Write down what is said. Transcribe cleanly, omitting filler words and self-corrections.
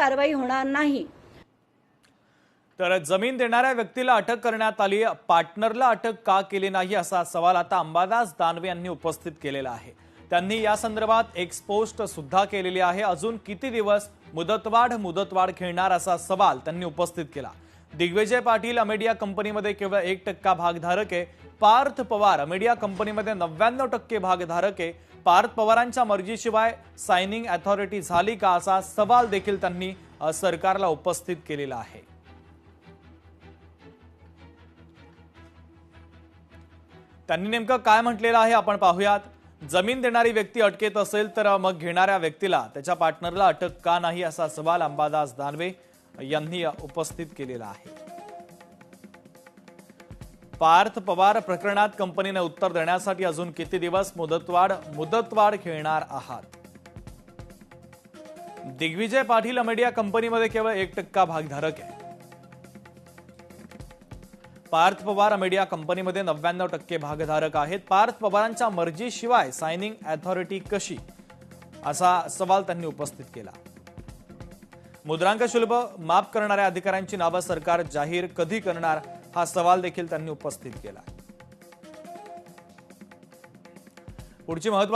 कारवाई होणार नाही। तर जमीन देणाऱ्या व्यक्तीला अटक करण्यात आली, पार्टनरला अटक का केली नाही असा सवाल आता अंबादास दानवे यांनी उपस्थित केलेला आहे। त्यांनी या संदर्भात एक पोस्ट सुद्धा केलेली आहे। अजून किती दिवस मुदतवाढ खेळणार असा सवाल त्यांनी उपस्थित केला। दिग्विजय पाटील अमेडिया कंपनीमध्ये केवळ 1% भागधारक आहे। पार्थ पवार अमेडिया कंपनीमध्ये 99% भागधारक आहे। पार्थ पवारांच्या मर्जीशिवाय सायनिंग अथॉरिटी झाली का असा सवाल देखील त्यांनी सरकारला उपस्थित केलेला आहे। त्यांनी नेमकं काय म्हटलेलं आहे आपण पाहूयात। जमीन देणारी व्यक्ती अटकेत असेल तर मग घेणाऱ्या व्यक्तीला त्याच्या पार्टनरला अटक का नाही असा सवाल अंबादास दानवे यांनी उपस्थित केलेला आहे। पार्थ पवार प्रकरणात कंपनीने उत्तर देण्यासाठी अजून किती दिवस मुदतवाढ खेळणार आहात। दिग्विजय पाटील अमेडिया कंपनीमध्ये केवळ 1% भागधारक आहे। पार्थ पवार अमेडिया कंपनीमध्ये 99% भागधारक आहेत। पार्थ पवारांच्या मर्जीशिवाय सायनिंग अथॉरिटी कशी असा सवाल त्यांनी उपस्थित केला। मुद्रांक शुल्क माफ करणाऱ्या अधिकाऱ्यांची नावे सरकार जाहीर कधी करणार हा सवाल देखील त्यांनी उपस्थित केला। पुढची महत्त्वाची